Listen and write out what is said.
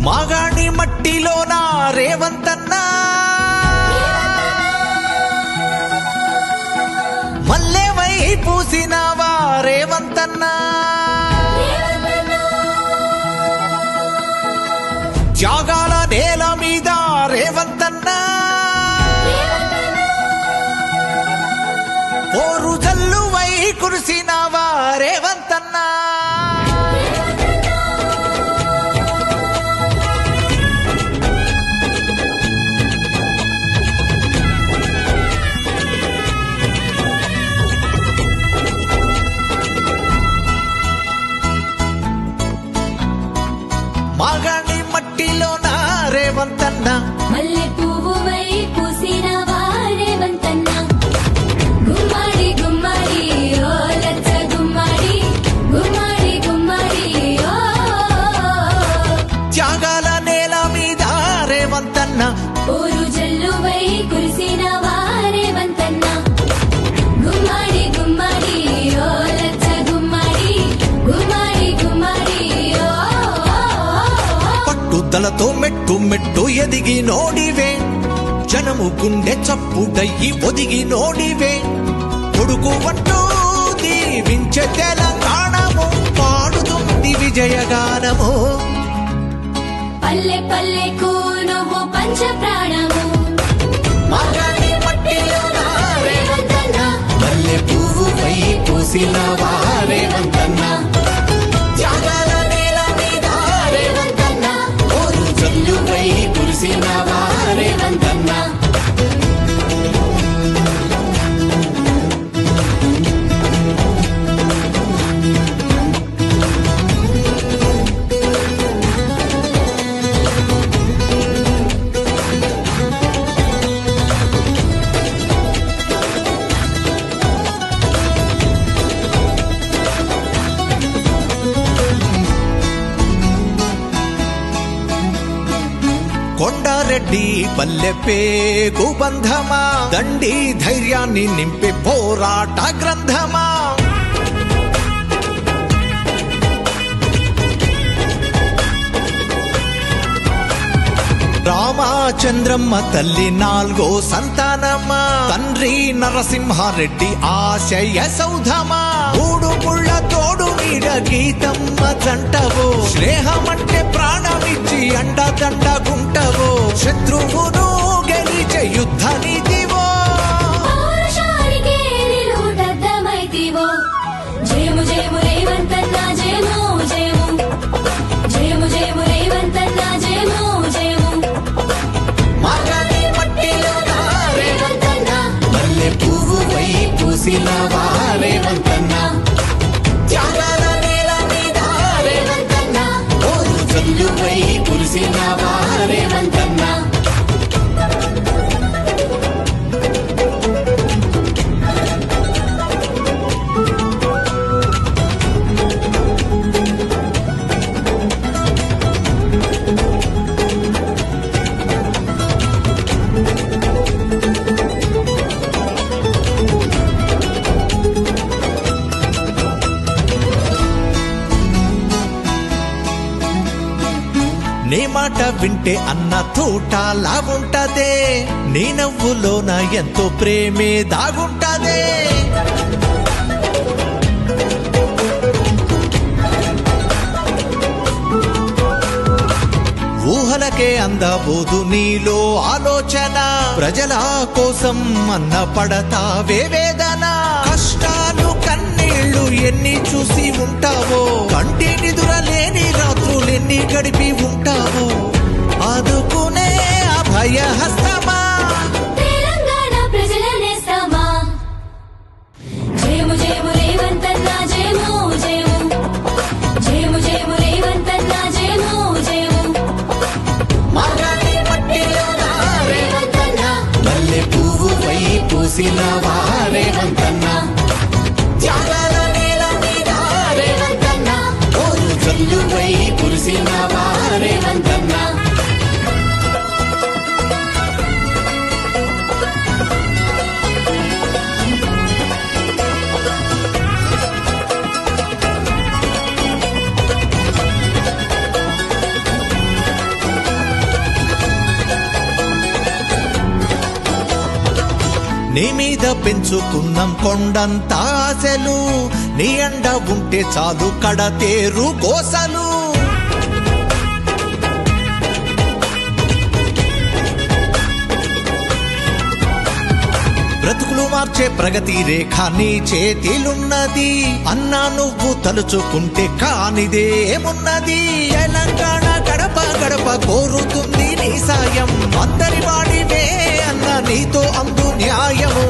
మాగాణి మట్టిలోన రేవంతన్నా మల్లెవై పూసినావా రేవంతన్నా త్యాగాల నేల మీద రేవంతన్నా పోరు జల్లువై కురిసినావా రేవంతన్నా మాగాణి మట్టిలోన రేవంతన్నా మల్లె పువ్వువై పూసినవా రేవంతన్నా గుమ్మడి గుమ్మడి ఓ లచ్చ గుమ్మడి గుమ్మడి గుమ్మడి ఓ త్యాగాల నేల మీద రేవంతన్నా పోరు జల్లువై కురిసినవా రేవంతన్నా గుమ్మడి గుమ్మడి ఓ లచ్చ గుమ్మడి గుమ్మడి గుమ్మడి ఓ పట్టుదలతో మెట్టు మెట్టు ఎదిగి నోడివే జనము గుండె చప్పుడయ్యి ఒదిగి నోడివే కొడుకు వంటూ దీవించే తెలంగాణము పాడుతుంది విజయగానము పల్లె పల్లెకు నువ్వు పంచ ప్రాణము మాగాణి మట్టిలోన రేవంతన్నా మల్లె పువ్వుపై పూసినవా రేవంతన్నా త్యాగాల నేల మీద రేవంతన్నా ఓరు జల్లుపై కురిసినవా రేవంతన్నా కొండారెడ్డి పల్లె పేగు బంధమా దండి ధైర్యాన్ని నింపే పోరాట గ్రంథమా రామచంద్రమ్మ తల్లి నాలుగో సంతానమా తండ్రి నరసింహారెడ్డి ఆశయ సౌధమా మూడు ముళ్ళ తోడు నీడ గీతమ్మ జంటవో స్నేహమంటే ప్రాణమిచ్చి అండదండగుంటవో శత్రువును గెలిచే యుద్ధ నీతివో పౌరుషానికే నిలువుటద్దమైతివో జయము జయము రేవంతన్నా జయము జయము జయము జయము రేవంతన్నా జయము జయము మాగాణి మట్టిలోన రేవంతన్నా మల్లె పువ్వుపై పూసినవా రేవంతన్నా త్యాగాల నేల మీద రేవంతన్నా ఓరు జల్లుపై కురిసినవా రేవంతన్నా నీ మాట వింటే అన్న తోటలా ఉంటదే నీ నవ్వులోన ఎంతో ప్రేమే దాగుంటదే ఊహలకే అందబోదు నీలో ఆలోచన ప్రజల కోసం అన్న పడతావే వేదన కష్టాలు కన్నీళ్లు ఎన్ని చూసి ఉంటావో కంటి నిదురలేని రాత్రులెన్ని గడిపి ఉంటావో ఆదుకునే అభయ హస్తమా తెలంగాణ ప్రజల నేస్తమా జయము జయము రేవంతన్నా జయము జయము జయము జయము రేవంతన్నా జయము జయము మాగాణి మట్టిలోన రేవంతన్నా మల్లె పువ్వుపై పూసినవా రేవంతన్నా త్యాగాల నేల మీద రేవంతన్నా ఓరు జల్లుపై కురిసినవా రేవంతన్నా నీ మీద పెంచుకున్నాం కొండంత ఆశలు నీ అండ ఉంటే చాలు కడతేరు కోసలు బ్రతుకులు మార్చే ప్రగతి రేఖ నీ చేతిలున్నది అన్నా నువ్వు తలుచుకుంటే కానిదేమున్నది తెలంగాణ గడప గడప కోరుతుంది నీ సాయం అందరి వాడివే అన్న నీతో అందు న్యాయము